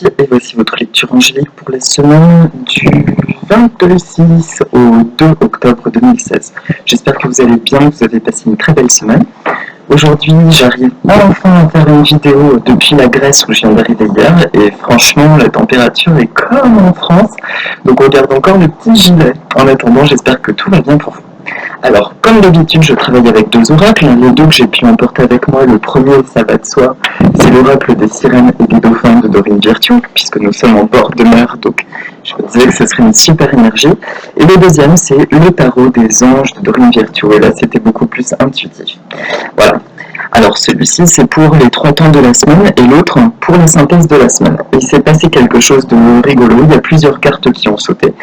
Et voici votre lecture angélique pour la semaine du 26 au 2 octobre 2016. J'espère que vous allez bien, que vous avez passé une très belle semaine. Aujourd'hui, j'arrive enfin à faire une vidéo depuis la Grèce où je viens d'arriver hier et franchement, la température est comme en France, donc on garde encore le petit gilet. En attendant, j'espère que tout va bien pour vous. Alors, comme d'habitude, je travaille avec deux oracles. Les deux que j'ai pu emporter avec moi, le premier, ça va de soi, c'est l'oracle des sirènes et des dauphins de Dorine Virtue, puisque nous sommes en bord de mer, donc je me disais que ce serait une super énergie. Et le deuxième, c'est le tarot des anges de Dorine Virtue, et là, c'était beaucoup plus intuitif. Voilà. Alors celui-ci c'est pour les 3 temps de la semaine et l'autre pour la synthèse de la semaine. Il s'est passé quelque chose de rigolo, il y a plusieurs cartes qui ont sauté.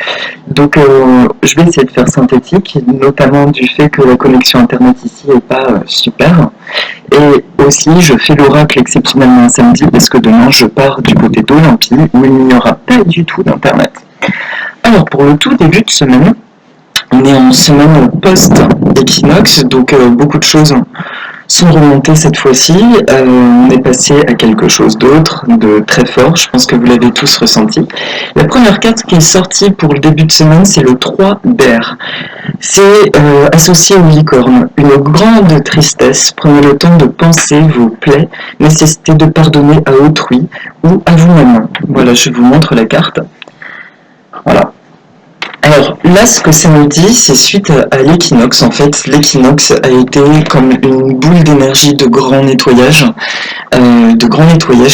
Donc je vais essayer de faire synthétique, notamment du fait que la connexion internet ici n'est pas super. Et aussi je fais l'oracle exceptionnellement un samedi parce que demain je pars du côté d'Olympie où il n'y aura pas du tout d'internet. Alors pour le tout début de semaine, on est en semaine post-équinoxe, donc beaucoup de choses sont remontées cette fois-ci. On est passé à quelque chose d'autre, de très fort, je pense que vous l'avez tous ressenti. La première carte qui est sortie pour le début de semaine, c'est le 3 d'air. C'est associé aux licornes, une grande tristesse. Prenez le temps de penser vos plaies, nécessité de pardonner à autrui ou à vous-même. Voilà, je vous montre la carte. Voilà. Alors là, ce que ça nous dit, c'est suite à l'équinoxe. En fait, l'équinoxe a été comme une boule d'énergie de grand nettoyage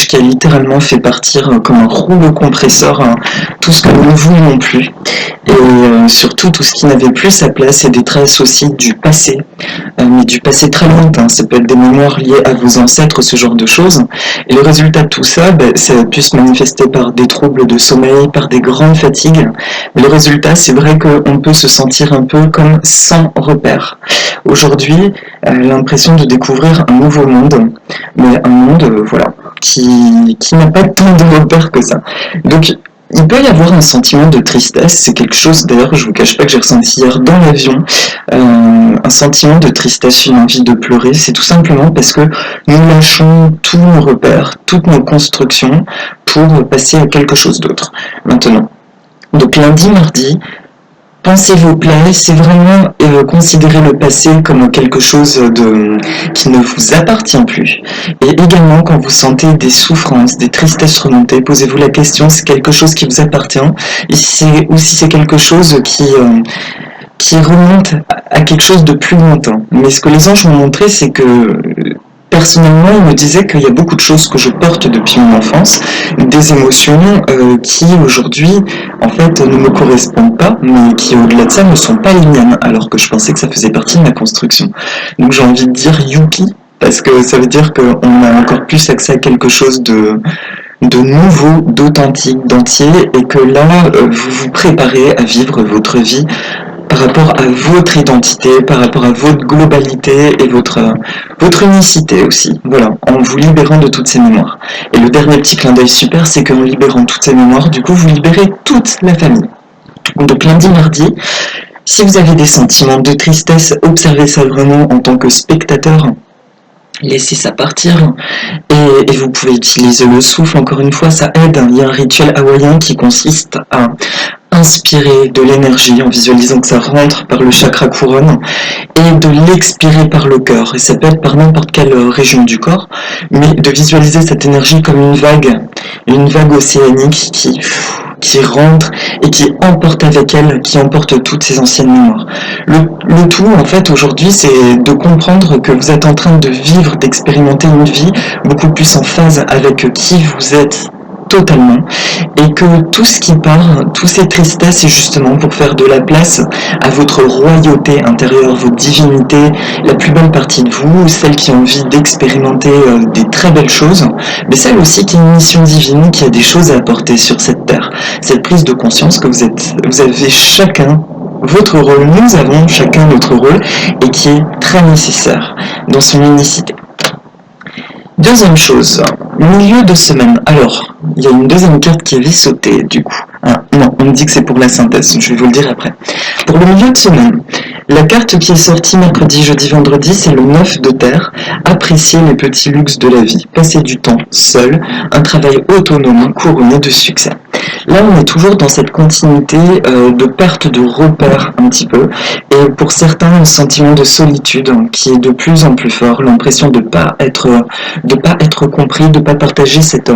qui a littéralement fait partir comme un rouleau compresseur tout ce que nous ne voulions plus. Et surtout tout ce qui n'avait plus sa place et des traces aussi du passé, mais du passé très lointain. Ça peut être des mémoires liées à vos ancêtres, ce genre de choses. Et le résultat de tout ça, ça a pu se manifester par des troubles de sommeil, par des grandes fatigues. Mais le résultat, c'est vrai qu'on peut se sentir un peu comme sans repère. Aujourd'hui, l'impression de découvrir un nouveau monde, mais un monde qui n'a pas tant de repères que ça. Donc, il peut y avoir un sentiment de tristesse, c'est quelque chose d'ailleurs, je vous cache pas que j'ai ressenti hier dans l'avion, un sentiment de tristesse, une envie de pleurer, c'est tout simplement parce que nous lâchons tous nos repères, toutes nos constructions pour passer à quelque chose d'autre maintenant. Donc lundi, mardi, pensez vos plaies, c'est vraiment considérer le passé comme quelque chose qui ne vous appartient plus. Et également, quand vous sentez des souffrances, des tristesses remontées, posez-vous la question, c'est quelque chose qui vous appartient, ou si c'est quelque chose qui remonte à quelque chose de plus lointain. Mais ce que les anges m'ont montré, c'est que personnellement, il me disait qu'il y a beaucoup de choses que je porte depuis mon enfance, des émotions qui aujourd'hui, en fait, ne me correspondent pas, mais qui au-delà de ça ne sont pas les miennes, alors que je pensais que ça faisait partie de ma construction. Donc j'ai envie de dire Yuki, parce que ça veut dire qu'on a encore plus accès à quelque chose de nouveau, d'authentique, d'entier, et que là, vous vous préparez à vivre votre vie par rapport à votre identité, par rapport à votre globalité et votre unicité aussi, voilà, en vous libérant de toutes ces mémoires. Et le dernier petit clin d'œil super, c'est qu'en libérant toutes ces mémoires, du coup, vous libérez toute la famille. Donc lundi, mardi, si vous avez des sentiments de tristesse, observez ça vraiment en tant que spectateur, laissez ça partir et vous pouvez utiliser le souffle, encore une fois, ça aide. Il y a un rituel hawaïen qui consiste à inspirer de l'énergie en visualisant que ça rentre par le chakra couronne et de l'expirer par le cœur, et ça peut être par n'importe quelle région du corps, mais de visualiser cette énergie comme une vague océanique qui rentre et qui emporte avec elle, qui emporte toutes ces anciennes mémoires. Le tout, en fait, aujourd'hui, c'est de comprendre que vous êtes en train de vivre, d'expérimenter une vie beaucoup plus en phase avec qui vous êtes totalement, et que tout ce qui part, toutes ces tristesses, c'est justement pour faire de la place à votre royauté intérieure, votre divinité, la plus belle partie de vous, celle qui a envie d'expérimenter des très belles choses, mais celle aussi qui a une mission divine, qui a des choses à apporter sur cette terre. Cette prise de conscience que vous avez chacun votre rôle, nous avons chacun notre rôle, et qui est très nécessaire dans son unicité. Deuxième chose, milieu de semaine. Alors, il y a une deuxième carte qui avait sauté, du coup. Ah, non, on me dit que c'est pour la synthèse, je vais vous le dire après. Pour le milieu de semaine, la carte qui est sortie mercredi, jeudi, vendredi, c'est le 9 de terre. Apprécier les petits luxes de la vie, passer du temps seul, un travail autonome couronné de succès. Là, on est toujours dans cette continuité de perte de repères un petit peu, et pour certains, un sentiment de solitude qui est de plus en plus fort, l'impression de pas être compris, de pas partager cette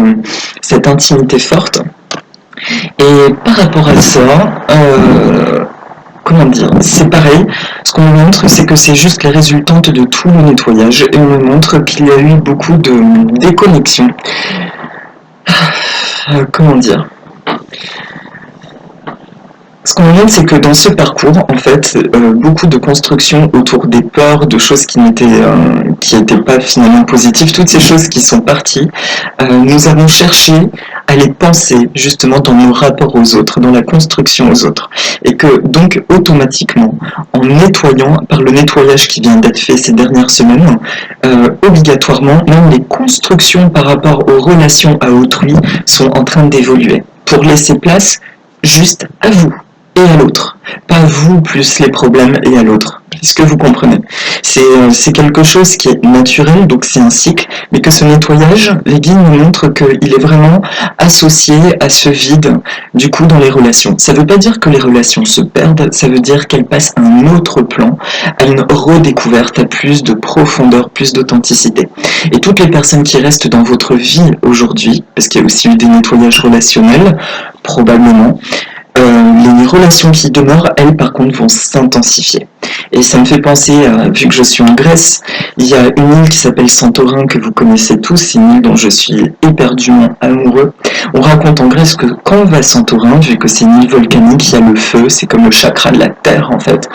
intimité forte. Et par rapport à ça, comment dire, c'est pareil. Ce qu'on nous montre, c'est que c'est juste les résultantes de tout le nettoyage, et on nous montre qu'il y a eu beaucoup de déconnexion. Comment dire? Ce qu'on montre, c'est que dans ce parcours, en fait, beaucoup de constructions autour des peurs, de choses qui étaient pas finalement positives, toutes ces choses qui sont parties, nous avons cherché à les penser justement dans nos rapports aux autres, dans la construction aux autres. Et que donc automatiquement, en nettoyant, par le nettoyage qui vient d'être fait ces dernières semaines, obligatoirement, même les constructions par rapport aux relations à autrui sont en train d'évoluer pour laisser place juste à vous et à l'autre. Pas vous plus les problèmes et à l'autre. Est-ce que vous comprenez? C'est quelque chose qui est naturel, donc c'est un cycle, mais que ce nettoyage, les guides nous montrent qu'il est vraiment associé à ce vide, du coup, dans les relations. Ça ne veut pas dire que les relations se perdent, ça veut dire qu'elles passent à un autre plan, à une redécouverte, à plus de profondeur, plus d'authenticité. Et toutes les personnes qui restent dans votre vie aujourd'hui, parce qu'il y a aussi eu des nettoyages relationnels, probablement, les relations qui demeurent, elles, par contre, vont s'intensifier. Et ça me fait penser, vu que je suis en Grèce, il y a une île qui s'appelle Santorin, que vous connaissez tous, c'est une île dont je suis éperdument amoureux. On raconte en Grèce que quand on va à Santorin, vu que c'est une île volcanique, il y a le feu, c'est comme le chakra de la terre, en fait.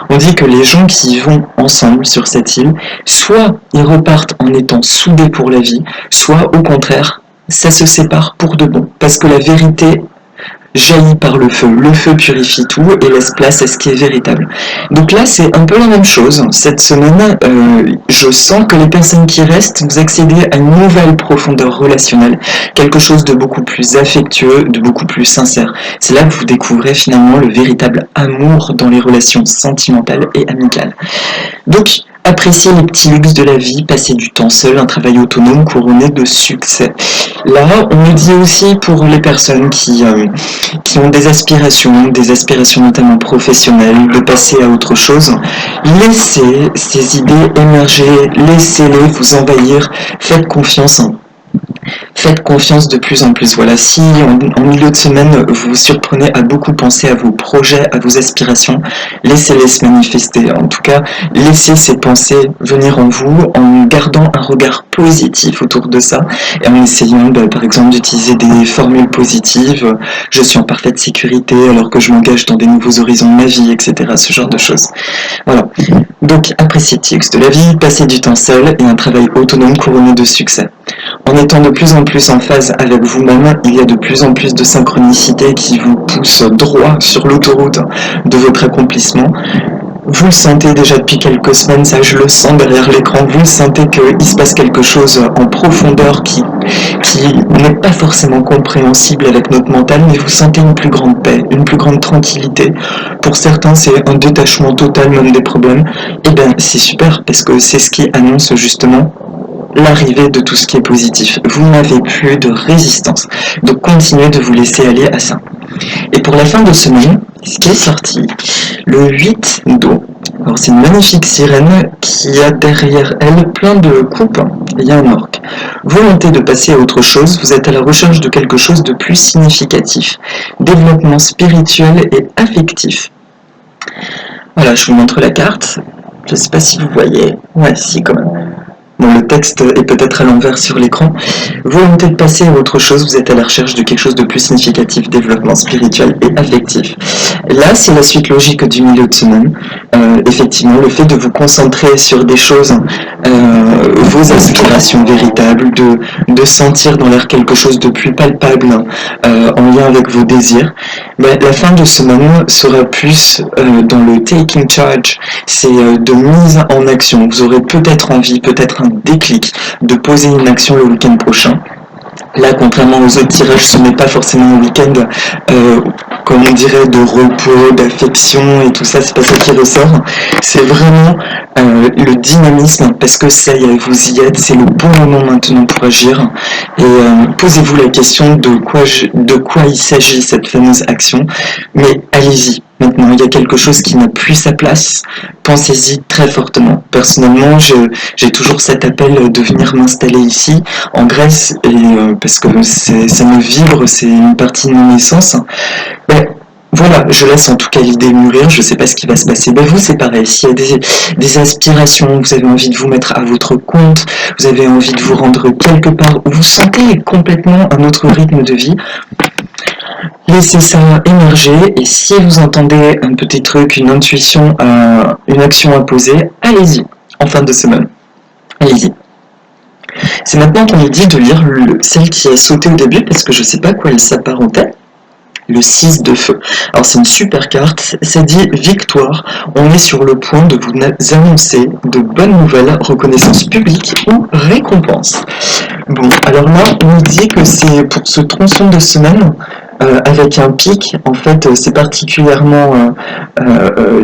On dit que les gens qui vont ensemble sur cette île, soit ils repartent en étant soudés pour la vie, soit au contraire, ça se sépare pour de bon. Parce que la vérité jaillit par le feu purifie tout et laisse place à ce qui est véritable. Donc là, c'est un peu la même chose. Cette semaine, je sens que les personnes qui restent, vous accédez à une nouvelle profondeur relationnelle, quelque chose de beaucoup plus affectueux, de beaucoup plus sincère. C'est là que vous découvrez finalement le véritable amour dans les relations sentimentales et amicales. Donc, apprécier les petits luxes de la vie, passer du temps seul, un travail autonome couronné de succès. Là, on nous dit aussi pour les personnes qui ont des aspirations notamment professionnelles, de passer à autre chose, laissez ces idées émerger, laissez-les vous envahir, faites confiance de plus en plus. Voilà, si en milieu de semaine vous vous surprenez à beaucoup penser à vos projets, à vos aspirations, laissez-les se manifester. En tout cas, laissez ces pensées venir en vous en gardant un regard positif autour de ça et en essayant par exemple d'utiliser des formules positives. Je suis en parfaite sécurité alors que je m'engage dans des nouveaux horizons de ma vie, etc. Ce genre de choses. Voilà. Donc, appréciez le luxe de la vie, passez du temps seul et un travail autonome couronné de succès. En étant de plus en plus en phase avec vous-même, il y a de plus en plus de synchronicité qui vous pousse droit sur l'autoroute de votre accomplissement. Vous le sentez déjà depuis quelques semaines, ça je le sens derrière l'écran, vous sentez qu'il se passe quelque chose en profondeur qui n'est pas forcément compréhensible avec notre mental, mais vous sentez une plus grande paix, une plus grande tranquillité. Pour certains, c'est un détachement total même des problèmes. Et bien, c'est super, parce que c'est ce qui annonce justement l'arrivée de tout ce qui est positif. Vous n'avez plus de résistance. Donc continuez de vous laisser aller à ça. Et pour la fin de semaine, ce qui est sorti, le 8 d'eau. Alors c'est une magnifique sirène qui a derrière elle plein de coupes. Et il y a un orque. Volonté de passer à autre chose, vous êtes à la recherche de quelque chose de plus significatif. Développement spirituel et affectif. Voilà, je vous montre la carte. Je ne sais pas si vous voyez. Ouais, si quand même. Bon, le texte est peut-être à l'envers sur l'écran. Volonté de passer à autre chose, vous êtes à la recherche de quelque chose de plus significatif, développement spirituel et affectif. Et là, c'est la suite logique du milieu de semaine. Effectivement, le fait de vous concentrer sur des choses, vos aspirations véritables, de sentir dans l'air quelque chose de plus palpable en lien avec vos désirs. Mais la fin de semaine sera plus dans le taking charge, c'est de mise en action. Vous aurez peut-être envie, peut-être un déclic de poser une action le week-end prochain. Là, contrairement aux autres tirages, ce n'est pas forcément un week-end, comme on dirait, de repos, d'affection et tout ça, c'est pas ça qui ressort. C'est vraiment le dynamisme, parce que ça y est, vous y êtes, c'est le bon moment maintenant pour agir. Et posez-vous la question de quoi il s'agit, cette fameuse action, mais allez-y. Maintenant, il y a quelque chose qui n'a plus sa place. Pensez-y très fortement. Personnellement, j'ai toujours cet appel de venir m'installer ici, en Grèce, et parce que ça me vibre, c'est une partie de mon essence. Mais voilà, je laisse en tout cas l'idée mûrir, je ne sais pas ce qui va se passer. Ben vous, c'est pareil, s'il y a des aspirations, vous avez envie de vous mettre à votre compte, vous avez envie de vous rendre quelque part où vous sentez complètement un autre rythme de vie, laissez ça émerger, et si vous entendez un petit truc, une intuition, une action à poser, allez-y, en fin de semaine. Allez-y. C'est maintenant qu'on nous dit de lire celle qui a sauté au début, parce que je ne sais pas à quoi elle s'apparentait. Le 6 de feu. Alors c'est une super carte, ça dit victoire, on est sur le point de vous annoncer de bonnes nouvelles, reconnaissance publique ou récompense. Bon, alors là on nous dit que c'est pour ce tronçon de semaine, avec un pic, en fait c'est particulièrement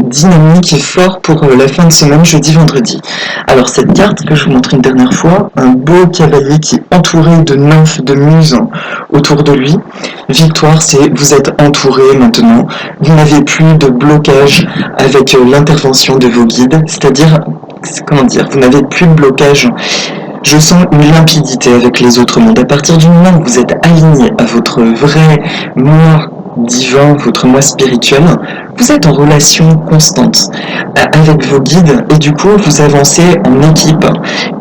dynamique et fort pour la fin de semaine, jeudi-vendredi. Alors cette carte que je vous montre une dernière fois, un beau cavalier qui est entouré de nymphes, de muses autour de lui. Victoire, c'est vous êtes entouré maintenant, vous n'avez plus de blocage avec l'intervention de vos guides, c'est-à-dire, comment dire, vous n'avez plus de blocage. Je sens une limpidité avec les autres mondes. À partir du moment où vous êtes aligné à votre vrai moi divin, votre moi spirituel, vous êtes en relation constante avec vos guides et du coup vous avancez en équipe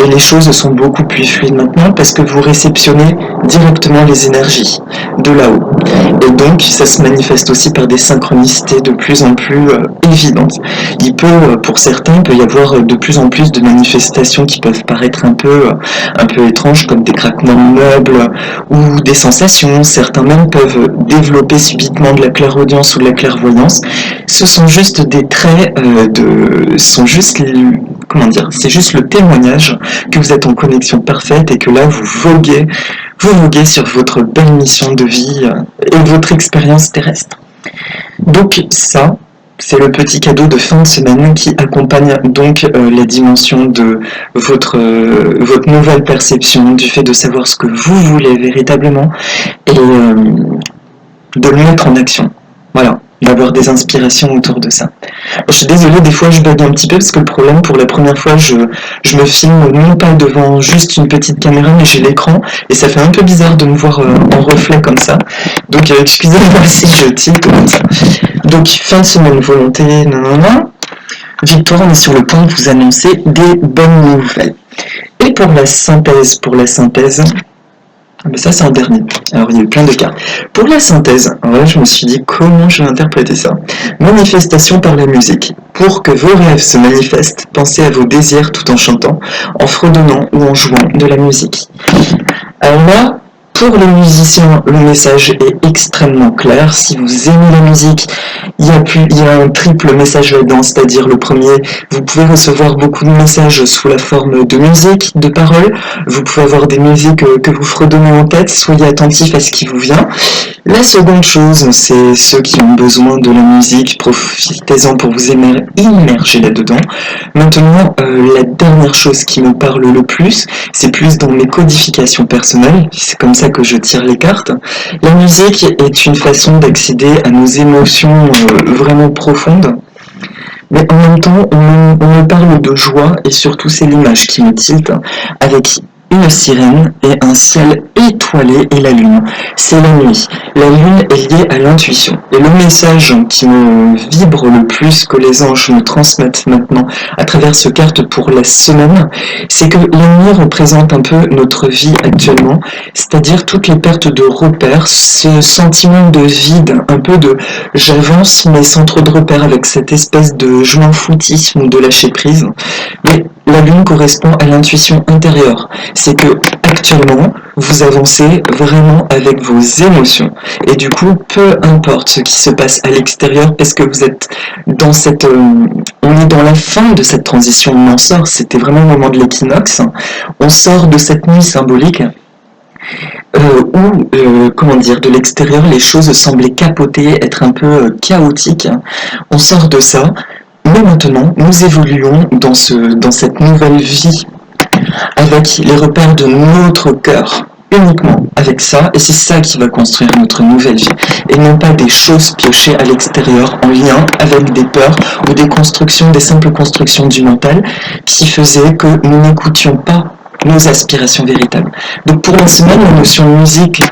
et les choses sont beaucoup plus fluides maintenant parce que vous réceptionnez directement les énergies de là-haut. Et donc ça se manifeste aussi par des synchronicités de plus en plus évidentes. Pour certains, il peut y avoir de plus en plus de manifestations qui peuvent paraître un peu étranges, comme des craquements de meubles ou des sensations. Certains même peuvent développer subitement de la clairaudience ou de la clairvoyance. Ce sont juste des traits c'est juste le témoignage que vous êtes en connexion parfaite et que là vous voguez sur votre belle mission de vie et votre expérience terrestre. Donc ça, c'est le petit cadeau de fin de semaine qui accompagne donc les dimensions de votre nouvelle perception, du fait de savoir ce que vous voulez véritablement et de le mettre en action. Voilà, d'avoir des inspirations autour de ça. Je suis désolée, des fois je bug un petit peu parce que le problème, pour la première fois, je me filme non pas devant juste une petite caméra, mais j'ai l'écran et ça fait un peu bizarre de me voir en reflet comme ça. Donc excusez-moi si je tilte comme ça. Donc fin de semaine, volonté, non. Victoire, on est sur le point de vous annoncer des bonnes nouvelles. Et pour la synthèse, mais ça c'est en dernier, alors il y a eu plein de cas. Pour la synthèse, alors là, je me suis dit comment je vais interpréter ça. Manifestation par la musique. Pour que vos rêves se manifestent, pensez à vos désirs tout en chantant, en fredonnant ou en jouant de la musique. Alors là, pour les musiciens, le message est extrêmement clair. Si vous aimez la musique, il y a un triple message là-dedans, c'est-à-dire le premier, vous pouvez recevoir beaucoup de messages sous la forme de musique, de paroles. Vous pouvez avoir des musiques que vous fredonnez en tête, soyez attentifs à ce qui vous vient. La seconde chose, c'est ceux qui ont besoin de la musique, profitez-en pour vous immerger là-dedans. Maintenant, la dernière chose qui me parle le plus, c'est plus dans mes codifications personnelles, c'est comme ça que je tire les cartes. La musique est une façon d'accéder à nos émotions vraiment profondes, mais en même temps on me parle de joie et surtout c'est l'image qui me tilte avec une sirène et un ciel étoilé et la lune. C'est la nuit. La lune est liée à l'intuition. Et le message qui me vibre le plus, que les anges me transmettent maintenant à travers ce carte pour la semaine, c'est que la nuit représente un peu notre vie actuellement, c'est-à-dire toutes les pertes de repères, ce sentiment de vide, un peu de j'avance mais sans trop de repères, avec cette espèce de je m'en foutisme ou de lâcher prise. Mais la lune correspond à l'intuition intérieure. C'est que actuellement, vous avancez vraiment avec vos émotions. Et du coup, peu importe ce qui se passe à l'extérieur, parce que vous êtes dans on est dans la fin de cette transition, on en sort, c'était vraiment le moment de l'équinoxe. On sort de cette nuit symbolique. où, comment dire, de l'extérieur, les choses semblaient capoter, être un peu chaotiques. On sort de ça, mais maintenant, nous évoluons dans cette nouvelle vie avec les repères de notre cœur, uniquement avec ça, et c'est ça qui va construire notre nouvelle vie, et non pas des choses piochées à l'extérieur en lien avec des peurs ou des constructions, des simples constructions du mental qui faisaient que nous n'écoutions pas nos aspirations véritables. Donc pour la semaine, la notion de musique,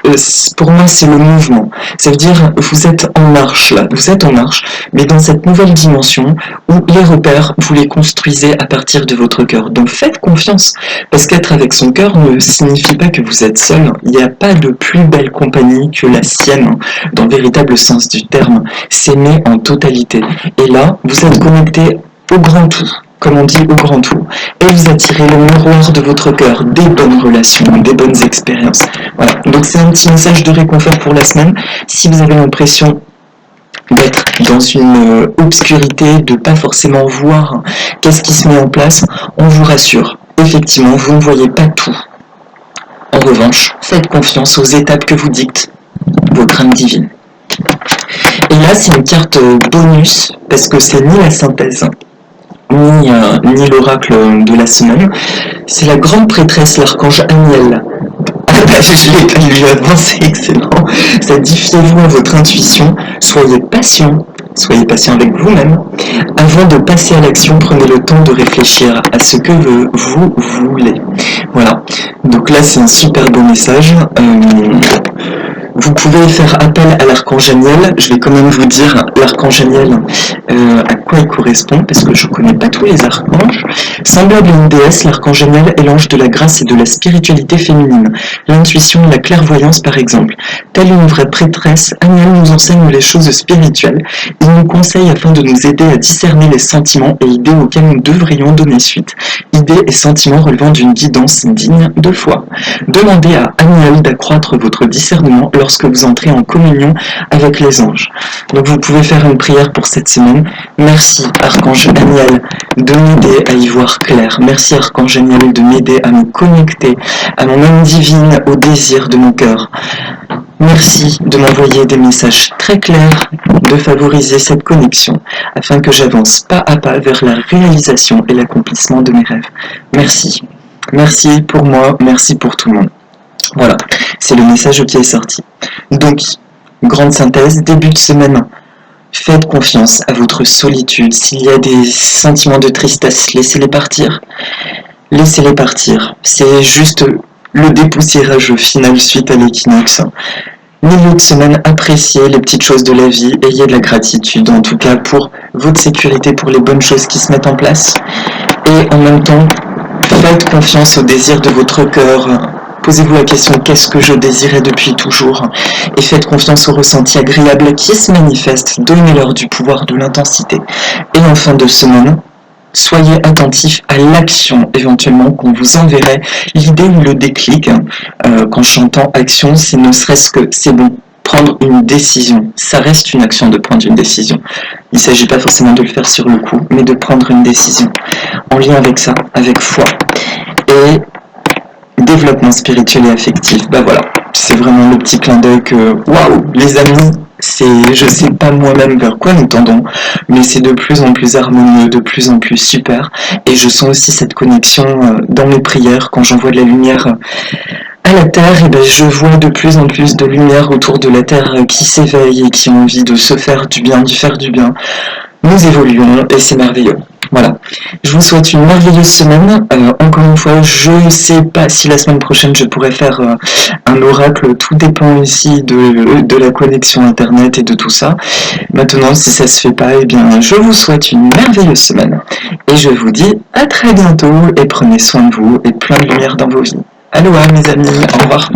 pour moi c'est le mouvement. Ça veut dire vous êtes en marche là, vous êtes en marche, mais dans cette nouvelle dimension où les repères, vous les construisez à partir de votre cœur. Donc faites confiance, parce qu'être avec son cœur ne signifie pas que vous êtes seul. Il n'y a pas de plus belle compagnie que la sienne, dans le véritable sens du terme. S'aimer en totalité. Et là, vous êtes connecté au grand tout, comme on dit, au grand tout, et vous attirez le miroir de votre cœur, des bonnes relations, des bonnes expériences. Voilà, donc c'est un petit message de réconfort pour la semaine. Si vous avez l'impression d'être dans une obscurité, de pas forcément voir qu'est-ce qui se met en place, on vous rassure, effectivement, vous ne voyez pas tout. En revanche, faites confiance aux étapes que vous dicte votre âme divine. Et là, c'est une carte bonus, parce que c'est ni la synthèse, ni l'oracle de la semaine. C'est la grande prêtresse, l'archange Aniel. Je l'ai lu avant, c'est excellent. Ça dit, fiez-vous à votre intuition, soyez patient avec vous-même. Avant de passer à l'action, prenez le temps de réfléchir à ce que vous voulez. Voilà, donc là c'est un super beau message. Vous pouvez faire appel à l'archange Aniel. Je vais quand même vous dire l'archange Aniel, à quoi il correspond, parce que je ne connais pas tous les archanges. Semblable à une déesse, l'archange Aniel est l'ange de la grâce et de la spiritualité féminine, l'intuition et la clairvoyance par exemple. Telle une vraie prêtresse, Aniel nous enseigne les choses spirituelles. Il nous conseille afin de nous aider à discerner les sentiments et idées auxquels nous devrions donner suite. Idées et sentiments relevant d'une guidance digne de foi. Demandez à Aniel d'accroître votre discernement lorsque vous entrez en communion avec les anges. Donc vous pouvez faire une prière pour cette semaine. Merci Archange Aniel de m'aider à y voir clair. Merci Archange Aniel de m'aider à me connecter à mon âme divine, au désir de mon cœur. Merci de m'envoyer des messages très clairs, de favoriser cette connexion afin que j'avance pas à pas vers la réalisation et l'accomplissement de mes rêves. Merci. Merci pour moi, merci pour tout le monde. Voilà, c'est le message qui est sorti. Donc, grande synthèse, début de semaine. Faites confiance à votre solitude. S'il y a des sentiments de tristesse, laissez-les partir. Laissez-les partir. C'est juste le dépoussiérage final suite à l'équinoxe. Milieu de semaine, appréciez les petites choses de la vie, ayez de la gratitude, en tout cas pour votre sécurité, pour les bonnes choses qui se mettent en place. Et en même temps, faites confiance au désir de votre cœur. Posez-vous la question, qu'est-ce que je désirais depuis toujours? Et faites confiance aux ressentis agréables qui se manifestent, donnez-leur du pouvoir, de l'intensité. Et en fin de semaine, soyez attentifs à l'action éventuellement qu'on vous enverrait. L'idée ou le déclic, quand j'entends action, c'est ne serait-ce que c'est bon. Prendre une décision, ça reste une action de prendre une décision. Il ne s'agit pas forcément de le faire sur le coup, mais de prendre une décision. En lien avec ça, avec foi. Et développement spirituel et affectif, bah voilà, c'est vraiment le petit clin d'œil que, waouh, les amis, je sais pas moi-même vers quoi nous tendons, mais c'est de plus en plus harmonieux, de plus en plus super, et je sens aussi cette connexion dans mes prières, quand j'envoie de la lumière à la Terre, et ben je vois de plus en plus de lumière autour de la Terre qui s'éveille et qui ont envie de se faire du bien, de faire du bien. Nous évoluons et c'est merveilleux. Voilà, je vous souhaite une merveilleuse semaine. Encore une fois, je ne sais pas si la semaine prochaine je pourrai faire un oracle, tout dépend ici de la connexion internet et de tout ça. Maintenant, si ça se fait pas, eh bien, je vous souhaite une merveilleuse semaine. Et je vous dis à très bientôt et prenez soin de vous et plein de lumière dans vos vies. Aloha mes amis, au revoir.